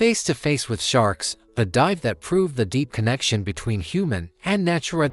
Face to face with sharks, a dive that proved the deep connection between human and nature.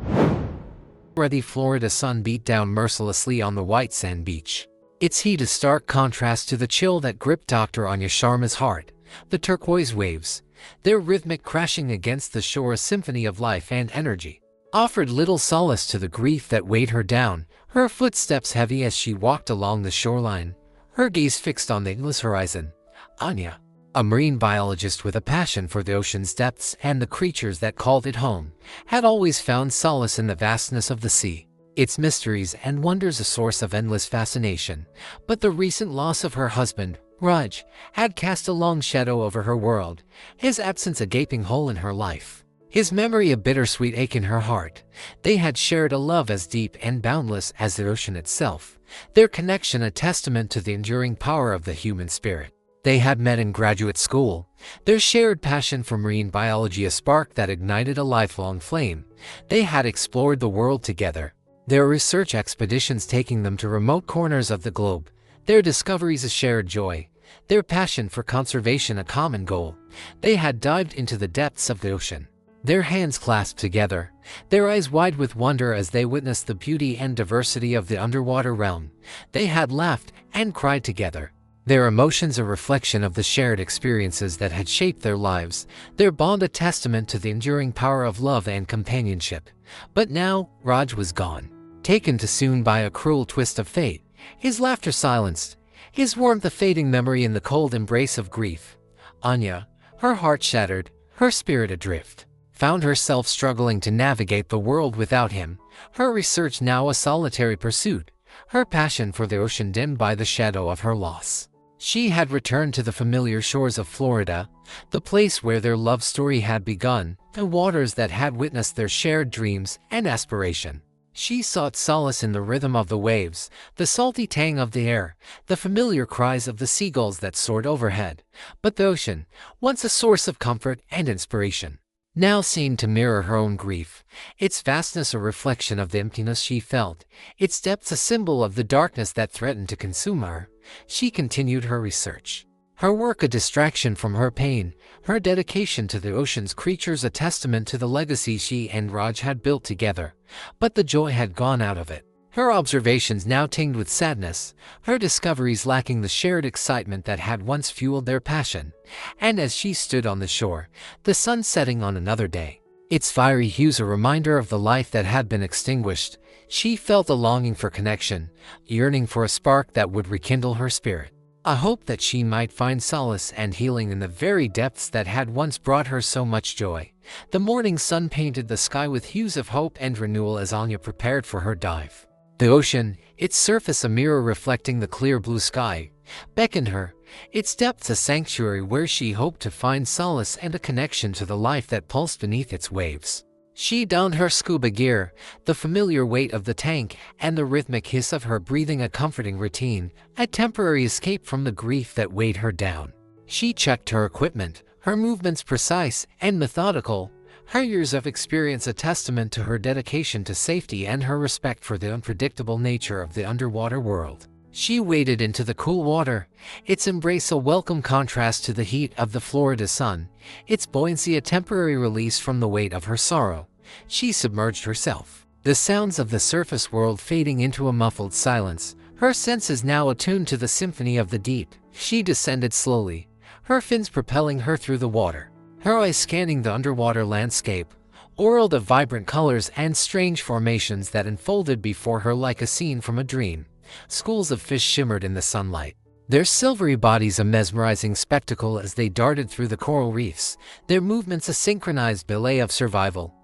The Florida sun beat down mercilessly on the white sand beach. Its heat is stark contrast to the chill that gripped Dr. Anya Sharma's heart. The turquoise waves, their rhythmic crashing against the shore, a symphony of life and energy, offered little solace to the grief that weighed her down, her footsteps heavy as she walked along the shoreline, her gaze fixed on the endless horizon. Anya, a marine biologist with a passion for the ocean's depths and the creatures that called it home, had always found solace in the vastness of the sea, its mysteries and wonders a source of endless fascination. But the recent loss of her husband, Raj, had cast a long shadow over her world, his absence a gaping hole in her life, his memory a bittersweet ache in her heart. They had shared a love as deep and boundless as the ocean itself, their connection a testament to the enduring power of the human spirit. They had met in graduate school, their shared passion for marine biology a spark that ignited a lifelong flame. They had explored the world together, their research expeditions taking them to remote corners of the globe, their discoveries a shared joy, their passion for conservation a common goal. They had dived into the depths of the ocean, their hands clasped together, their eyes wide with wonder as they witnessed the beauty and diversity of the underwater realm. They had laughed and cried together, their emotions a reflection of the shared experiences that had shaped their lives, their bond a testament to the enduring power of love and companionship. But now, Raj was gone, taken too soon by a cruel twist of fate, his laughter silenced, his warmth a fading memory in the cold embrace of grief. Anya, her heart shattered, her spirit adrift, found herself struggling to navigate the world without him, her research now a solitary pursuit, her passion for the ocean dimmed by the shadow of her loss. She had returned to the familiar shores of Florida, the place where their love story had begun, the waters that had witnessed their shared dreams and aspiration. She sought solace in the rhythm of the waves, the salty tang of the air, the familiar cries of the seagulls that soared overhead. But the ocean, once a source of comfort and inspiration, now seemed to mirror her own grief, its vastness a reflection of the emptiness she felt, its depths a symbol of the darkness that threatened to consume her. She continued her research, her work a distraction from her pain, her dedication to the ocean's creatures a testament to the legacy she and Raj had built together. But the joy had gone out of it, her observations now tinged with sadness, her discoveries lacking the shared excitement that had once fueled their passion. And as she stood on the shore, the sun setting on another day, its fiery hues a reminder of the life that had been extinguished, she felt a longing for connection, yearning for a spark that would rekindle her spirit, a hope that she might find solace and healing in the very depths that had once brought her so much joy. The morning sun painted the sky with hues of hope and renewal as Anya prepared for her dive. The ocean, its surface a mirror reflecting the clear blue sky, beckoned her, its depths a sanctuary where she hoped to find solace and a connection to the life that pulsed beneath its waves. She donned her scuba gear, the familiar weight of the tank and the rhythmic hiss of her breathing a comforting routine, a temporary escape from the grief that weighed her down. She checked her equipment, her movements precise and methodical, her years of experience a testament to her dedication to safety and her respect for the unpredictable nature of the underwater world. She waded into the cool water, its embrace a welcome contrast to the heat of the Florida sun, its buoyancy a temporary release from the weight of her sorrow. She submerged herself, the sounds of the surface world fading into a muffled silence, her senses now attuned to the symphony of the deep. She descended slowly, her fins propelling her through the water, her eyes scanning the underwater landscape, a world of vibrant colors and strange formations that unfolded before her like a scene from a dream. Schools of fish shimmered in the sunlight, their silvery bodies a mesmerizing spectacle as they darted through the coral reefs, their movements a synchronized ballet of survival.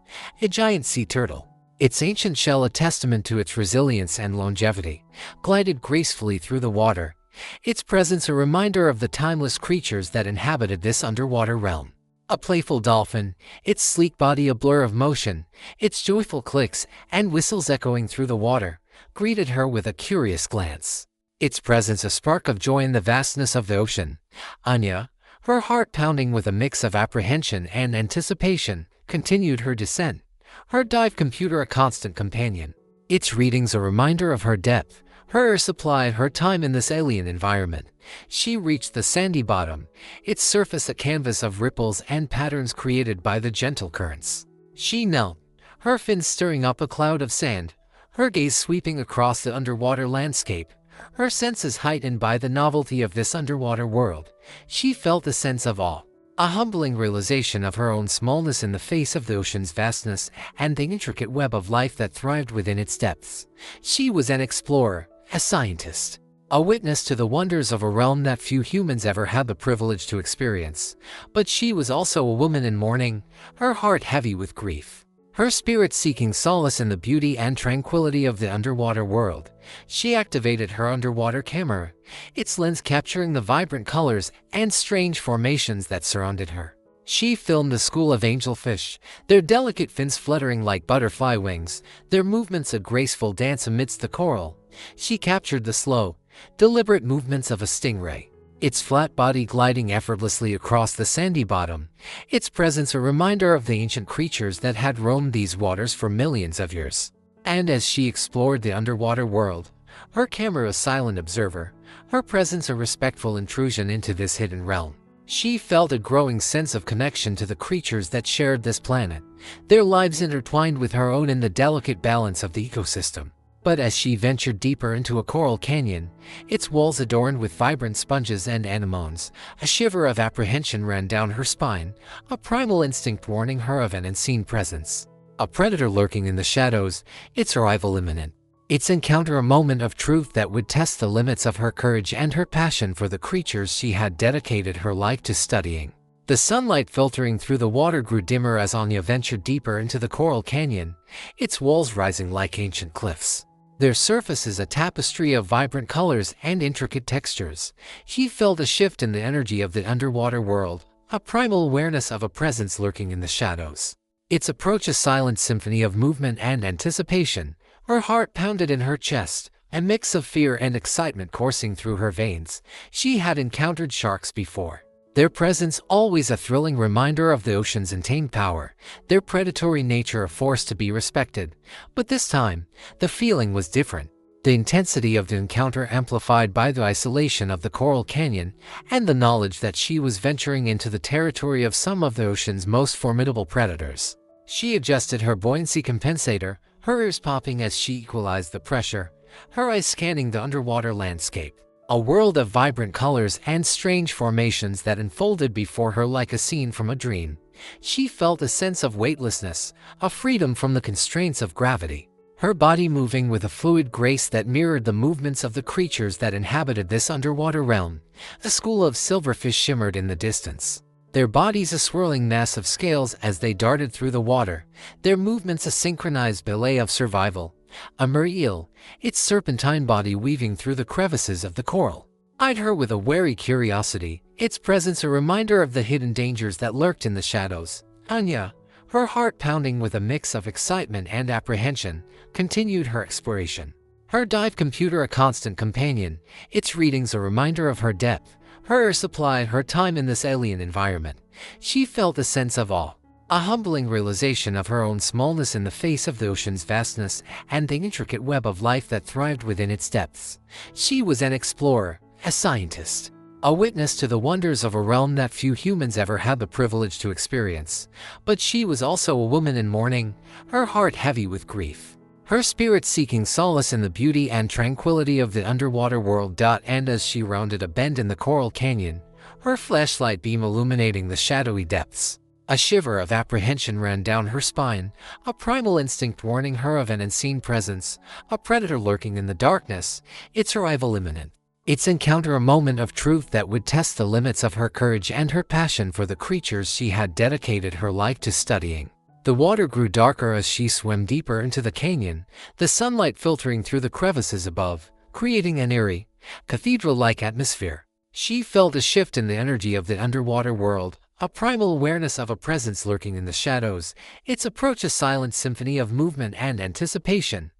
A giant sea turtle, its ancient shell a testament to its resilience and longevity, glided gracefully through the water, its presence a reminder of the timeless creatures that inhabited this underwater realm. A playful dolphin, its sleek body a blur of motion, its joyful clicks and whistles echoing through the water, greeted her with a curious glance, its presence a spark of joy in the vastness of the ocean. Anya, her heart pounding with a mix of apprehension and anticipation, continued her descent, her dive computer a constant companion, its readings a reminder of her depth, Her supply her time in this alien environment. She reached the sandy bottom, its surface a canvas of ripples and patterns created by the gentle currents. She knelt, her fins stirring up a cloud of sand, her gaze sweeping across the underwater landscape, her senses heightened by the novelty of this underwater world. She felt a sense of awe, a humbling realization of her own smallness in the face of the ocean's vastness and the intricate web of life that thrived within its depths. She was an explorer, a scientist, a witness to the wonders of a realm that few humans ever had the privilege to experience. But she was also a woman in mourning, her heart heavy with grief, her spirit seeking solace in the beauty and tranquility of the underwater world. She activated her underwater camera, its lens capturing the vibrant colors and strange formations that surrounded her. She filmed a school of angelfish, their delicate fins fluttering like butterfly wings, their movements a graceful dance amidst the coral. She captured the slow, deliberate movements of a stingray, its flat body gliding effortlessly across the sandy bottom, its presence a reminder of the ancient creatures that had roamed these waters for millions of years. And as she explored the underwater world, her camera a silent observer, her presence a respectful intrusion into this hidden realm. She felt a growing sense of connection to the creatures that shared this planet, their lives intertwined with her own in the delicate balance of the ecosystem. But as she ventured deeper into a coral canyon, its walls adorned with vibrant sponges and anemones, a shiver of apprehension ran down her spine, a primal instinct warning her of an unseen presence. A predator lurking in the shadows, its arrival imminent. Its encounter a moment of truth that would test the limits of her courage and her passion for the creatures she had dedicated her life to studying. The sunlight filtering through the water grew dimmer as Anya ventured deeper into the coral canyon, its walls rising like ancient cliffs, their surfaces a tapestry of vibrant colors and intricate textures. She felt a shift in the energy of the underwater world, a primal awareness of a presence lurking in the shadows. Its approach a silent symphony of movement and anticipation. Her heart pounded in her chest, a mix of fear and excitement coursing through her veins. She had encountered sharks before, their presence always a thrilling reminder of the ocean's untamed power, their predatory nature a force to be respected. But this time, the feeling was different. The intensity of the encounter amplified by the isolation of the coral canyon and the knowledge that she was venturing into the territory of some of the ocean's most formidable predators. She adjusted her buoyancy compensator, her ears popping as she equalized the pressure, her eyes scanning the underwater landscape. A world of vibrant colors and strange formations that unfolded before her like a scene from a dream. She felt a sense of weightlessness, a freedom from the constraints of gravity, her body moving with a fluid grace that mirrored the movements of the creatures that inhabited this underwater realm. A school of silverfish shimmered in the distance, their bodies a swirling mass of scales as they darted through the water, their movements a synchronized ballet of survival. A merry eel, its serpentine body weaving through the crevices of the coral, eyed her with a wary curiosity, its presence a reminder of the hidden dangers that lurked in the shadows. Anya, her heart pounding with a mix of excitement and apprehension, continued her exploration. Her dive computer a constant companion, its readings a reminder of her depth, her supply her time in this alien environment. She felt a sense of awe, a humbling realization of her own smallness in the face of the ocean's vastness and the intricate web of life that thrived within its depths. She was an explorer, a scientist, a witness to the wonders of a realm that few humans ever had the privilege to experience. But she was also a woman in mourning, her heart heavy with grief, her spirit seeking solace in the beauty and tranquility of the underwater world. And as she rounded a bend in the coral canyon, her flashlight beam illuminating the shadowy depths, a shiver of apprehension ran down her spine, a primal instinct warning her of an unseen presence, a predator lurking in the darkness, its arrival imminent. Its encounter a moment of truth that would test the limits of her courage and her passion for the creatures she had dedicated her life to studying. The water grew darker as she swam deeper into the canyon, the sunlight filtering through the crevices above, creating an eerie, cathedral-like atmosphere. She felt a shift in the energy of the underwater world, a primal awareness of a presence lurking in the shadows, its approach a silent symphony of movement and anticipation.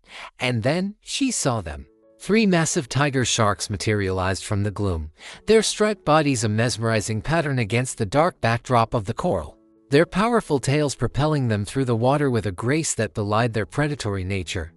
And then, she saw them. 3 massive tiger sharks materialized from the gloom, their striped bodies a mesmerizing pattern against the dark backdrop of the coral, their powerful tails propelling them through the water with a grace that belied their predatory nature.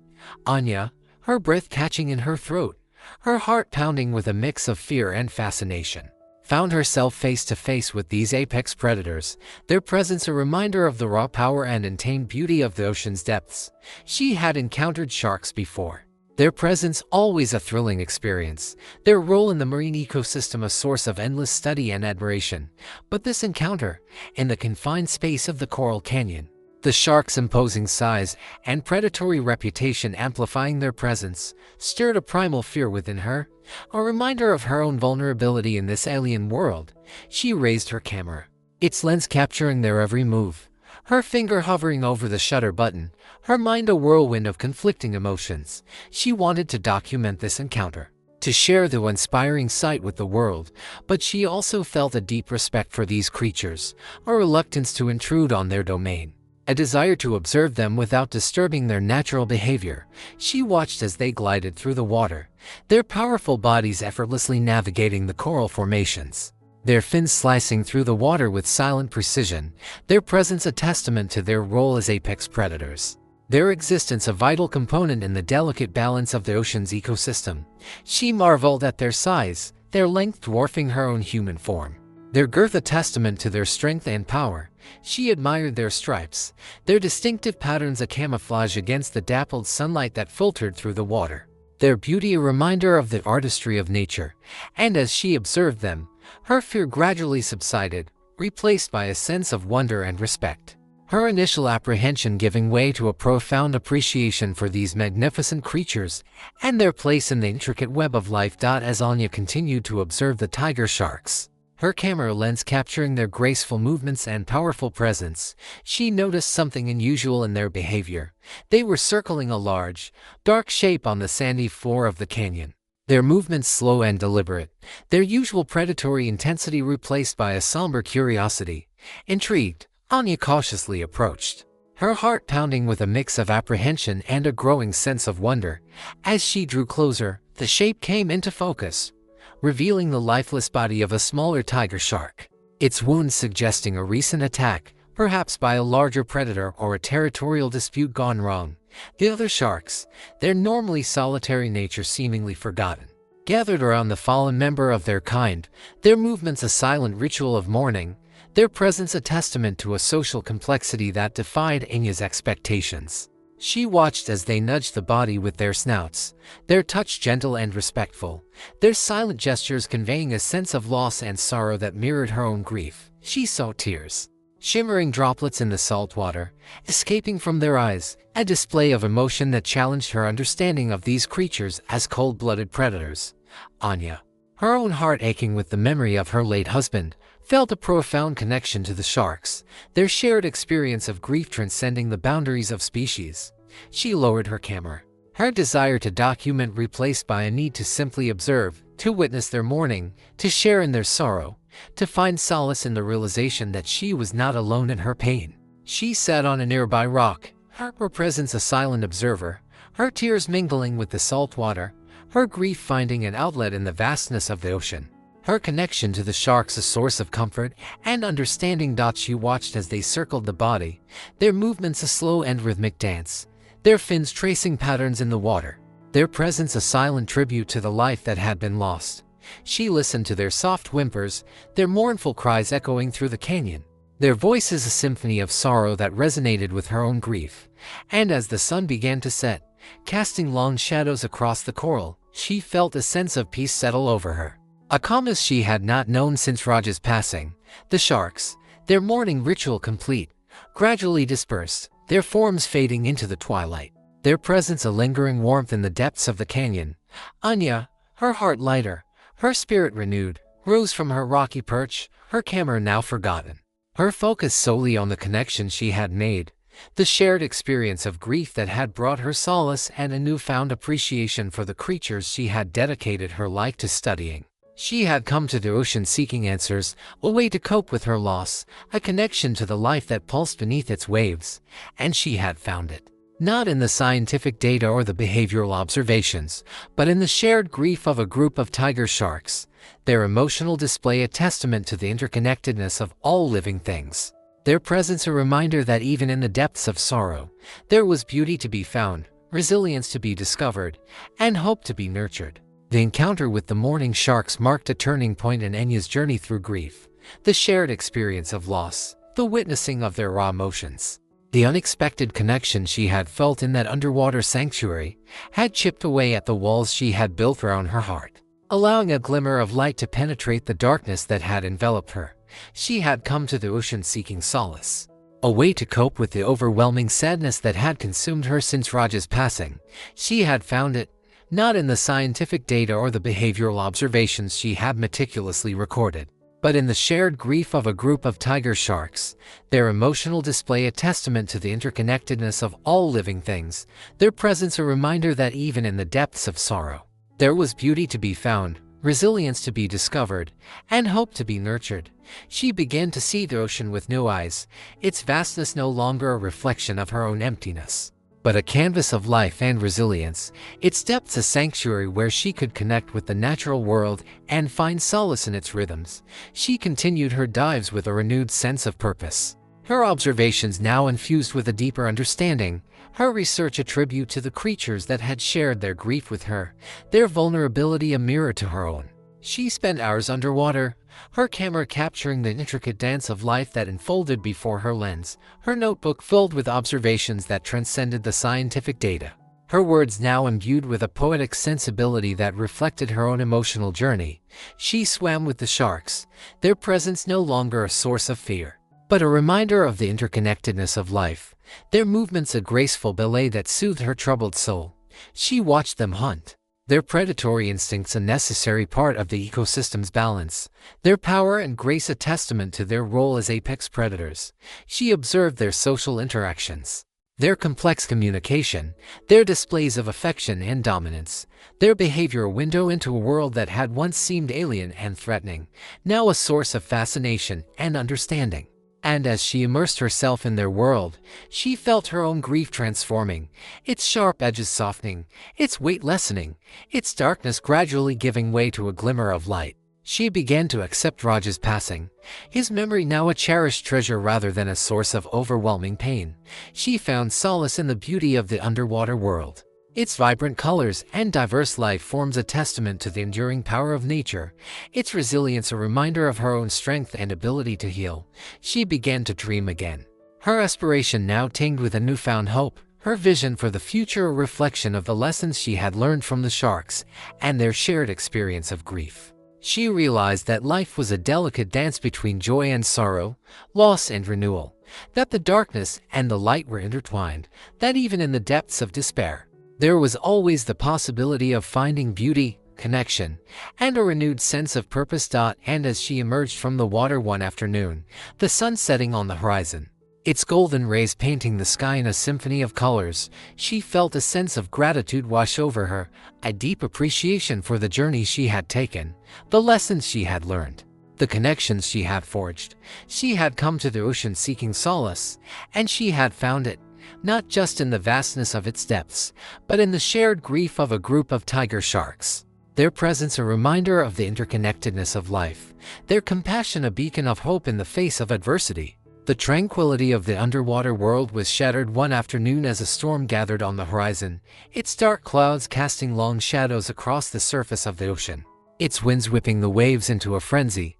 Anya, her breath catching in her throat, her heart pounding with a mix of fear and fascination. Found herself face to face with these apex predators, their presence a reminder of the raw power and untamed beauty of the ocean's depths. She had encountered sharks before. Their presence always a thrilling experience, their role in the marine ecosystem a source of endless study and admiration. But this encounter, in the confined space of the Coral Canyon, the shark's imposing size and predatory reputation amplifying their presence, stirred a primal fear within her, a reminder of her own vulnerability in this alien world. She raised her camera, its lens capturing their every move, her finger hovering over the shutter button, her mind a whirlwind of conflicting emotions. She wanted to document this encounter, to share the inspiring sight with the world, but she also felt a deep respect for these creatures, a reluctance to intrude on their domain, a desire to observe them without disturbing their natural behavior. She watched as they glided through the water, their powerful bodies effortlessly navigating the coral formations, their fins slicing through the water with silent precision, their presence a testament to their role as apex predators, their existence a vital component in the delicate balance of the ocean's ecosystem. She marveled at their size, their length dwarfing her own human form, their girth a testament to their strength and power. She admired their stripes, their distinctive patterns a camouflage against the dappled sunlight that filtered through the water, their beauty a reminder of the artistry of nature. And as she observed them, her fear gradually subsided, replaced by a sense of wonder and respect, her initial apprehension giving way to a profound appreciation for these magnificent creatures and their place in the intricate web of life. As Anya continued to observe the tiger sharks, her camera lens capturing their graceful movements and powerful presence, she noticed something unusual in their behavior. They were circling a large, dark shape on the sandy floor of the canyon, their movements slow and deliberate, their usual predatory intensity replaced by a somber curiosity. Intrigued, Anya cautiously approached, her heart pounding with a mix of apprehension and a growing sense of wonder. As she drew closer, the shape came into focus, revealing the lifeless body of a smaller tiger shark, its wounds suggesting a recent attack, perhaps by a larger predator or a territorial dispute gone wrong. The other sharks, their normally solitary nature seemingly forgotten, gathered around the fallen member of their kind, their movements a silent ritual of mourning, their presence a testament to a social complexity that defied Anya's expectations. She watched as they nudged the body with their snouts, their touch gentle and respectful, their silent gestures conveying a sense of loss and sorrow that mirrored her own grief. She saw tears, shimmering droplets in the salt water, escaping from their eyes, a display of emotion that challenged her understanding of these creatures as cold-blooded predators. Anya, her own heart aching with the memory of her late husband, felt a profound connection to the sharks, their shared experience of grief transcending the boundaries of species. She lowered her camera, her desire to document replaced by a need to simply observe, to witness their mourning, to share in their sorrow, to find solace in the realization that she was not alone in her pain. She sat on a nearby rock, her presence a silent observer, her tears mingling with the salt water, her grief finding an outlet in the vastness of the ocean, her connection to the sharks a source of comfort and understanding. She watched as they circled the body, their movements a slow and rhythmic dance, their fins tracing patterns in the water, their presence a silent tribute to the life that had been lost. She listened to their soft whimpers, their mournful cries echoing through the canyon, their voices a symphony of sorrow that resonated with her own grief. And as the sun began to set, casting long shadows across the coral, she felt a sense of peace settle over her, a calmness she had not known since Raj's passing. The sharks, their mourning ritual complete, gradually dispersed, their forms fading into the twilight, their presence a lingering warmth in the depths of the canyon. Anya, her heart lighter, her spirit renewed, rose from her rocky perch, her camera now forgotten, her focus solely on the connection she had made, the shared experience of grief that had brought her solace and a newfound appreciation for the creatures she had dedicated her life to studying. She had come to the ocean seeking answers, a way to cope with her loss, a connection to the life that pulsed beneath its waves, and she had found it, not in the scientific data or the behavioral observations, but in the shared grief of a group of tiger sharks, their emotional display a testament to the interconnectedness of all living things, their presence a reminder that even in the depths of sorrow, there was beauty to be found, resilience to be discovered, and hope to be nurtured. The encounter with the mourning sharks marked a turning point in Enya's journey through grief, the shared experience of loss, the witnessing of their raw emotions. The unexpected connection she had felt in that underwater sanctuary had chipped away at the walls she had built around her heart. Allowing a glimmer of light to penetrate the darkness that had enveloped her, she had come to the ocean seeking solace. A way to cope with the overwhelming sadness that had consumed her since Raj's passing. She had found it, not in the scientific data or the behavioral observations she had meticulously recorded, but in the shared grief of a group of tiger sharks, their emotional display a testament to the interconnectedness of all living things, their presence a reminder that even in the depths of sorrow, there was beauty to be found, resilience to be discovered, and hope to be nurtured. She began to see the ocean with new eyes, its vastness no longer a reflection of her own emptiness, but a canvas of life and resilience, its depths a sanctuary where she could connect with the natural world and find solace in its rhythms. She continued her dives with a renewed sense of purpose, her observations now infused with a deeper understanding, her research a tribute to the creatures that had shared their grief with her, their vulnerability a mirror to her own. She spent hours underwater, her camera capturing the intricate dance of life that unfolded before her lens, her notebook filled with observations that transcended the scientific data, her words now imbued with a poetic sensibility that reflected her own emotional journey. She swam with the sharks, their presence no longer a source of fear, but a reminder of the interconnectedness of life, their movements a graceful ballet that soothed her troubled soul. She watched them hunt, their predatory instincts a necessary part of the ecosystem's balance, their power and grace a testament to their role as apex predators. She observed their social interactions, their complex communication, their displays of affection and dominance, their behavior a window into a world that had once seemed alien and threatening, now a source of fascination and understanding. And as she immersed herself in their world, she felt her own grief transforming, its sharp edges softening, its weight lessening, its darkness gradually giving way to a glimmer of light. She began to accept Raj's passing, his memory now a cherished treasure rather than a source of overwhelming pain. She found solace in the beauty of the underwater world. Its vibrant colors and diverse life forms a testament to the enduring power of nature, its resilience a reminder of her own strength and ability to heal. She began to dream again, her aspiration now tinged with a newfound hope, her vision for the future a reflection of the lessons she had learned from the sharks and their shared experience of grief. She realized that life was a delicate dance between joy and sorrow, loss and renewal, that the darkness and the light were intertwined, that even in the depths of despair, there was always the possibility of finding beauty, connection, and a renewed sense of purpose. And as she emerged from the water one afternoon, the sun setting on the horizon, its golden rays painting the sky in a symphony of colors, she felt a sense of gratitude wash over her, a deep appreciation for the journey she had taken, the lessons she had learned, the connections she had forged. She had come to the ocean seeking solace, and she had found it, not just in the vastness of its depths, but in the shared grief of a group of tiger sharks. Their presence a reminder of the interconnectedness of life, their compassion a beacon of hope in the face of adversity. The tranquility of the underwater world was shattered one afternoon as a storm gathered on the horizon, its dark clouds casting long shadows across the surface of the ocean, its winds whipping the waves into a frenzy.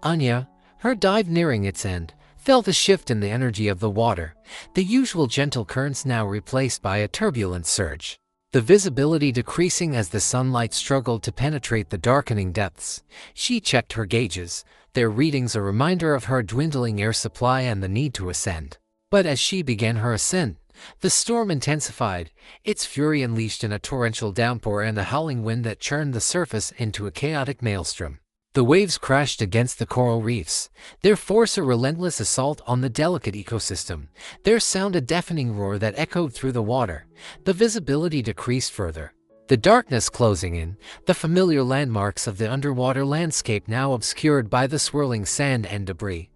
Anya, her dive nearing its end, felt a shift in the energy of the water, the usual gentle currents now replaced by a turbulent surge, the visibility decreasing as the sunlight struggled to penetrate the darkening depths. She checked her gauges, their readings a reminder of her dwindling air supply and the need to ascend. But as she began her ascent, the storm intensified, its fury unleashed in a torrential downpour and a howling wind that churned the surface into a chaotic maelstrom. The waves crashed against the coral reefs, their force a relentless assault on the delicate ecosystem, their sound a deafening roar that echoed through the water. The visibility decreased further, the darkness closing in, the familiar landmarks of the underwater landscape now obscured by the swirling sand and debris.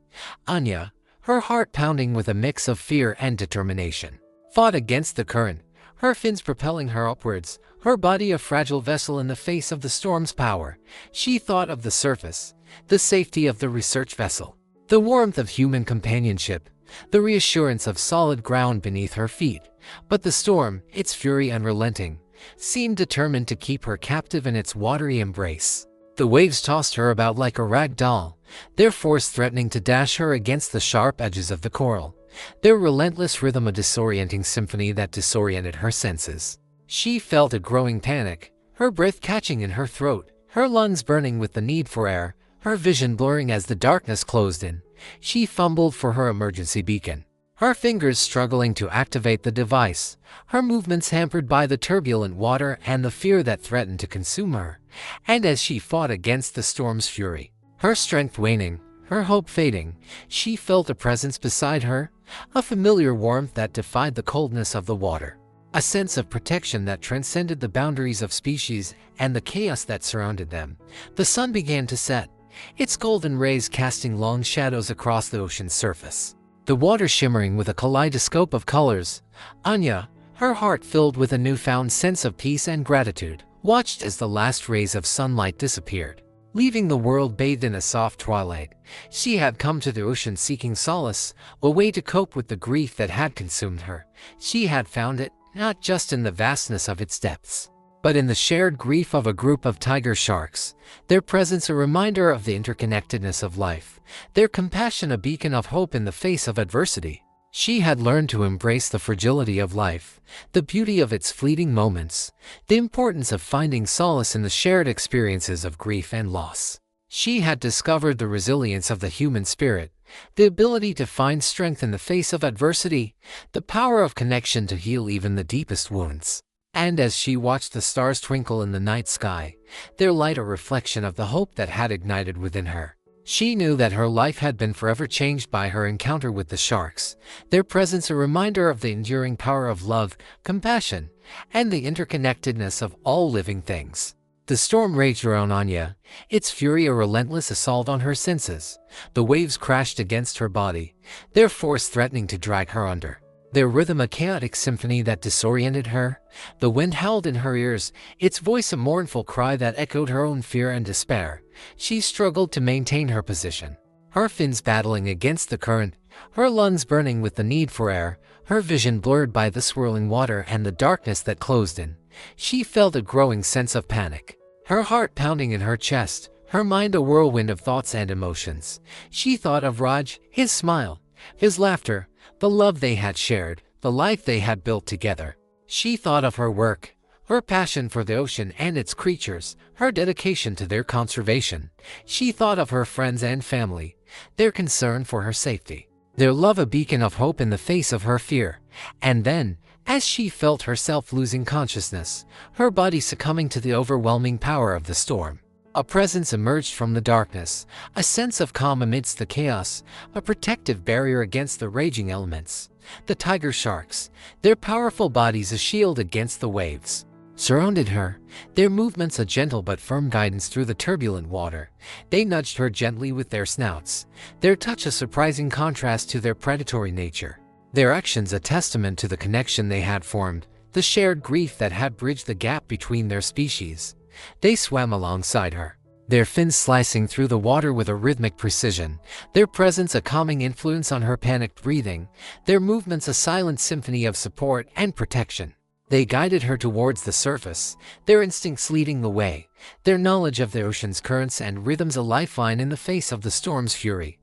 Anya, her heart pounding with a mix of fear and determination, fought against the current, her fins propelling her upwards, her body a fragile vessel in the face of the storm's power. She thought of the surface, the safety of the research vessel, the warmth of human companionship, the reassurance of solid ground beneath her feet. But the storm, its fury unrelenting, seemed determined to keep her captive in its watery embrace. The waves tossed her about like a rag doll, their force threatening to dash her against the sharp edges of the coral, their relentless rhythm a disorienting symphony that disoriented her senses. She felt a growing panic, her breath catching in her throat, her lungs burning with the need for air, her vision blurring as the darkness closed in. She fumbled for her emergency beacon, her fingers struggling to activate the device, her movements hampered by the turbulent water and the fear that threatened to consume her. And as she fought against the storm's fury, her strength waning, her hope fading, she felt a presence beside her, a familiar warmth that defied the coldness of the water, a sense of protection that transcended the boundaries of species and the chaos that surrounded them. The sun began to set, its golden rays casting long shadows across the ocean's surface, the water shimmering with a kaleidoscope of colors. Anya, her heart filled with a newfound sense of peace and gratitude, watched as the last rays of sunlight disappeared, leaving the world bathed in a soft twilight. She had come to the ocean seeking solace, a way to cope with the grief that had consumed her. She had found it, not just in the vastness of its depths, but in the shared grief of a group of tiger sharks, their presence a reminder of the interconnectedness of life, their compassion a beacon of hope in the face of adversity. She had learned to embrace the fragility of life, the beauty of its fleeting moments, the importance of finding solace in the shared experiences of grief and loss. She had discovered the resilience of the human spirit, the ability to find strength in the face of adversity, the power of connection to heal even the deepest wounds. And as she watched the stars twinkle in the night sky, their light a reflection of the hope that had ignited within her, she knew that her life had been forever changed by her encounter with the sharks, their presence a reminder of the enduring power of love, compassion, and the interconnectedness of all living things. The storm raged around Anya, its fury a relentless assault on her senses. The waves crashed against her body, their force threatening to drag her under, their rhythm a chaotic symphony that disoriented her. The wind howled in her ears, its voice a mournful cry that echoed her own fear and despair. She struggled to maintain her position, her fins battling against the current, her lungs burning with the need for air, her vision blurred by the swirling water and the darkness that closed in. She felt a growing sense of panic, her heart pounding in her chest, her mind a whirlwind of thoughts and emotions. She thought of Raj, his smile, his laughter, the love they had shared, the life they had built together. She thought of her work, her passion for the ocean and its creatures, her dedication to their conservation. She thought of her friends and family, their concern for her safety, their love a beacon of hope in the face of her fear. And then, as she felt herself losing consciousness, her body succumbing to the overwhelming power of the storm, a presence emerged from the darkness, a sense of calm amidst the chaos, a protective barrier against the raging elements. The tiger sharks, their powerful bodies a shield against the waves, surrounded her, their movements a gentle but firm guidance through the turbulent water. They nudged her gently with their snouts, their touch a surprising contrast to their predatory nature, their actions a testament to the connection they had formed, the shared grief that had bridged the gap between their species. They swam alongside her, their fins slicing through the water with a rhythmic precision, their presence a calming influence on her panicked breathing, their movements a silent symphony of support and protection. They guided her towards the surface, their instincts leading the way, their knowledge of the ocean's currents and rhythms a lifeline in the face of the storm's fury.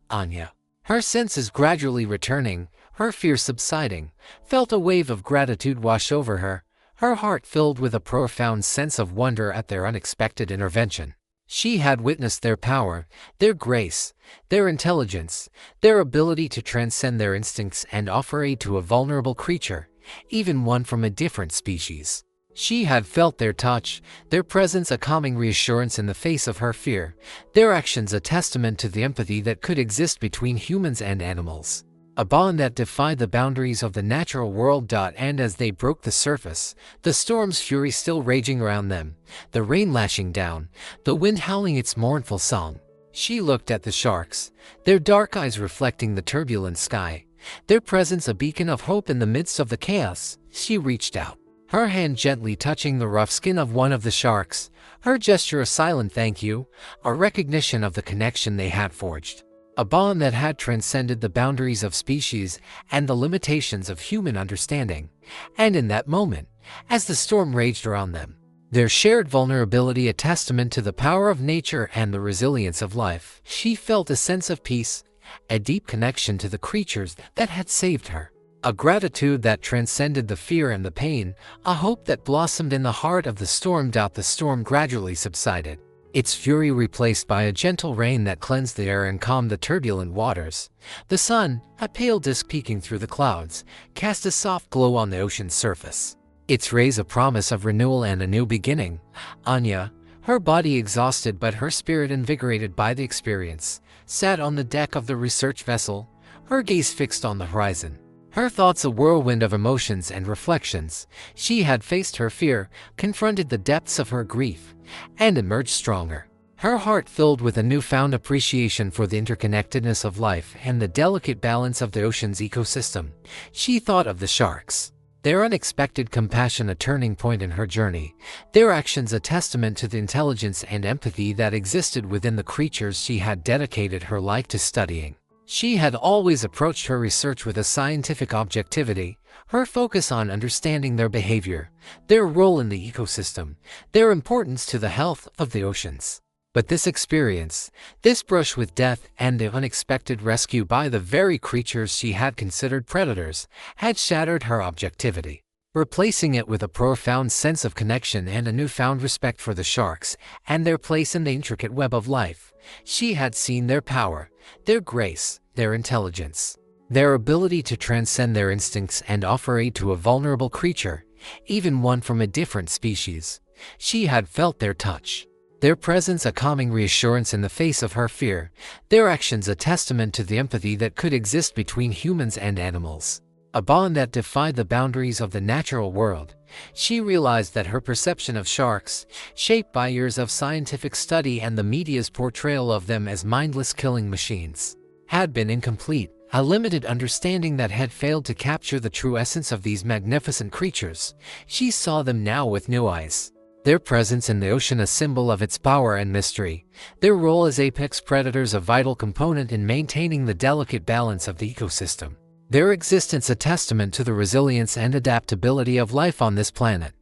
Anya, her senses gradually returning, her fear subsiding, felt a wave of gratitude wash over her, her heart filled with a profound sense of wonder at their unexpected intervention. She had witnessed their power, their grace, their intelligence, their ability to transcend their instincts and offer aid to a vulnerable creature, even one from a different species. She had felt their touch, their presence a calming reassurance in the face of her fear, their actions a testament to the empathy that could exist between humans and animals, a bond that defied the boundaries of the natural world. And as they broke the surface, the storm's fury still raging around them, the rain lashing down, the wind howling its mournful song, she looked at the sharks, their dark eyes reflecting the turbulent sky, their presence a beacon of hope in the midst of the chaos. She reached out, her hand gently touching the rough skin of one of the sharks, her gesture a silent thank you, a recognition of the connection they had forged, a bond that had transcended the boundaries of species and the limitations of human understanding. And in that moment, as the storm raged around them. Their shared vulnerability a testament to the power of nature and the resilience of life. She felt a sense of peace, a deep connection to the creatures that had saved her. A gratitude that transcended the fear and the pain, a hope that blossomed in the heart of the storm. The storm gradually subsided, its fury replaced by a gentle rain that cleansed the air and calmed the turbulent waters. The sun, a pale disk peeking through the clouds, cast a soft glow on the ocean's surface, its rays a promise of renewal and a new beginning. Anya, her body exhausted but her spirit invigorated by the experience, sat on the deck of the research vessel, her gaze fixed on the horizon. Her thoughts a whirlwind of emotions and reflections. She had faced her fear, confronted the depths of her grief, and emerged stronger. Her heart filled with a newfound appreciation for the interconnectedness of life and the delicate balance of the ocean's ecosystem. She thought of the sharks, their unexpected compassion a turning point in her journey, their actions a testament to the intelligence and empathy that existed within the creatures she had dedicated her life to studying. She had always approached her research with a scientific objectivity, her focus on understanding their behavior, their role in the ecosystem, their importance to the health of the oceans. But this experience, this brush with death and the unexpected rescue by the very creatures she had considered predators, had shattered her objectivity, replacing it with a profound sense of connection and a newfound respect for the sharks and their place in the intricate web of life. She had seen their power, their grace, their intelligence, their ability to transcend their instincts and offer aid to a vulnerable creature, even one from a different species. She had felt their touch, their presence a calming reassurance in the face of her fear, their actions a testament to the empathy that could exist between humans and animals, a bond that defied the boundaries of the natural world. She realized that her perception of sharks, shaped by years of scientific study and the media's portrayal of them as mindless killing machines, had been incomplete, a limited understanding that had failed to capture the true essence of these magnificent creatures. She saw them now with new eyes, their presence in the ocean a symbol of its power and mystery, their role as apex predators a vital component in maintaining the delicate balance of the ecosystem, their existence a testament to the resilience and adaptability of life on this planet.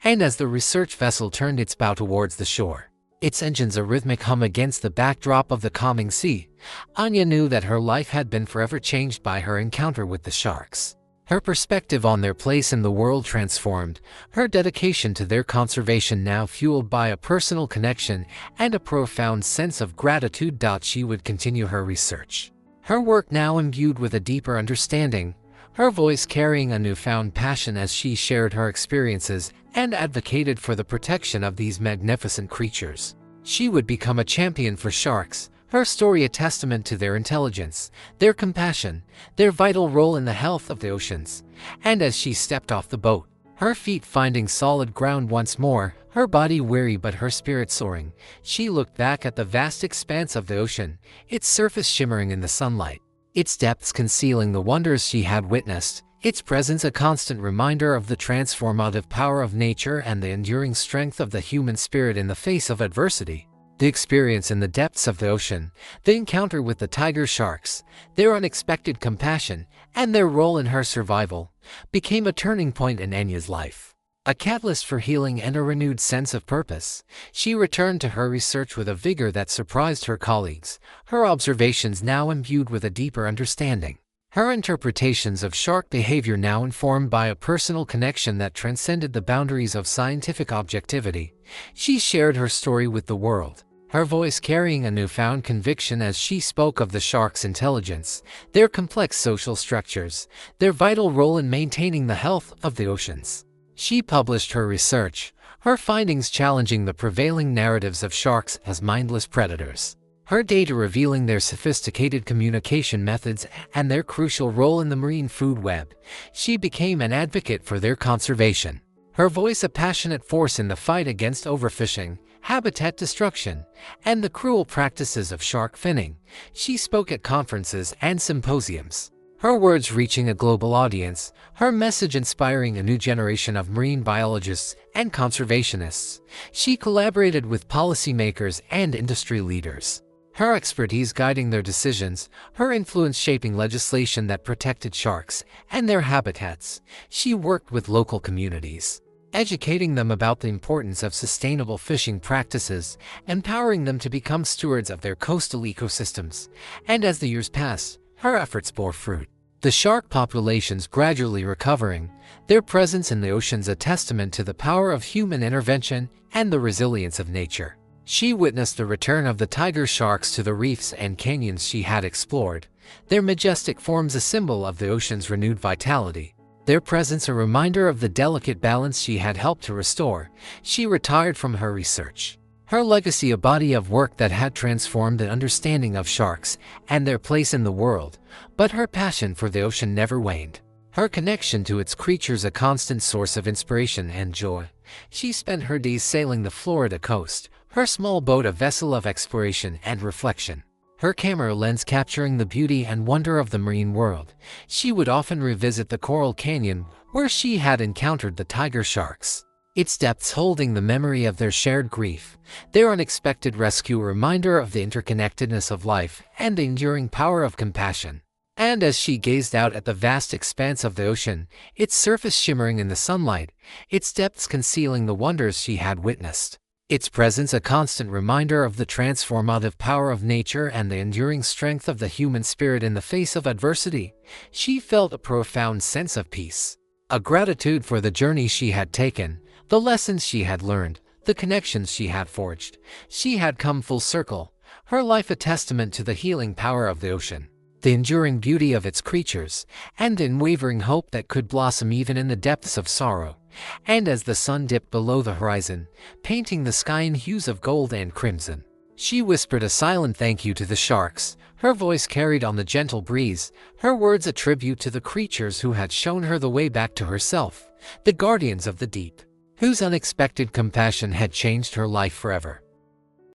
And as the research vessel turned its bow towards the shore, its engines a rhythmic hum against the backdrop of the calming sea, Anya knew that her life had been forever changed by her encounter with the sharks. Her perspective on their place in the world transformed, her dedication to their conservation now fueled by a personal connection and a profound sense of gratitude. She would continue her research, her work now imbued with a deeper understanding, her voice carrying a newfound passion as she shared her experiences and advocated for the protection of these magnificent creatures. She would become a champion for sharks, her story a testament to their intelligence, their compassion, their vital role in the health of the oceans. And as she stepped off the boat, her feet finding solid ground once more, her body weary but her spirit soaring, she looked back at the vast expanse of the ocean, its surface shimmering in the sunlight, its depths concealing the wonders she had witnessed, its presence a constant reminder of the transformative power of nature and the enduring strength of the human spirit in the face of adversity. The experience in the depths of the ocean, the encounter with the tiger sharks, their unexpected compassion, and their role in her survival, became a turning point in Anya's life, a catalyst for healing and a renewed sense of purpose. She returned to her research with a vigor that surprised her colleagues, her observations now imbued with a deeper understanding, her interpretations of shark behavior now informed by a personal connection that transcended the boundaries of scientific objectivity. She shared her story with the world, her voice carrying a newfound conviction as she spoke of the sharks' intelligence, their complex social structures, their vital role in maintaining the health of the oceans. She published her research, her findings challenging the prevailing narratives of sharks as mindless predators, her data revealing their sophisticated communication methods and their crucial role in the marine food web. She became an advocate for their conservation, her voice a passionate force in the fight against overfishing, habitat destruction, and the cruel practices of shark finning. She spoke at conferences and symposiums, her words reaching a global audience, her message inspiring a new generation of marine biologists and conservationists. She collaborated with policymakers and industry leaders, her expertise guiding their decisions, her influence shaping legislation that protected sharks and their habitats. She worked with local communities, educating them about the importance of sustainable fishing practices, empowering them to become stewards of their coastal ecosystems. And as the years pass, her efforts bore fruit. The shark populations gradually recovering, their presence in the oceans a testament to the power of human intervention and the resilience of nature. She witnessed the return of the tiger sharks to the reefs and canyons she had explored, their majestic forms a symbol of the ocean's renewed vitality. Their presence a reminder of the delicate balance she had helped to restore. She retired from her research. Her legacy a body of work that had transformed an understanding of sharks and their place in the world, but her passion for the ocean never waned. Her connection to its creatures a constant source of inspiration and joy. She spent her days sailing the Florida coast, her small boat a vessel of exploration and reflection. Her camera lens capturing the beauty and wonder of the marine world. She would often revisit the Coral Canyon where she had encountered the tiger sharks, its depths holding the memory of their shared grief, their unexpected rescue a reminder of the interconnectedness of life and the enduring power of compassion. And as she gazed out at the vast expanse of the ocean, its surface shimmering in the sunlight, its depths concealing the wonders she had witnessed, its presence a constant reminder of the transformative power of nature and the enduring strength of the human spirit in the face of adversity, she felt a profound sense of peace, a gratitude for the journey she had taken, the lessons she had learned, the connections she had forged. She had come full circle, her life a testament to the healing power of the ocean, the enduring beauty of its creatures, and the unwavering hope that could blossom even in the depths of sorrow. And as the sun dipped below the horizon, painting the sky in hues of gold and crimson, she whispered a silent thank you to the sharks, her voice carried on the gentle breeze, her words a tribute to the creatures who had shown her the way back to herself, the guardians of the deep, whose unexpected compassion had changed her life forever.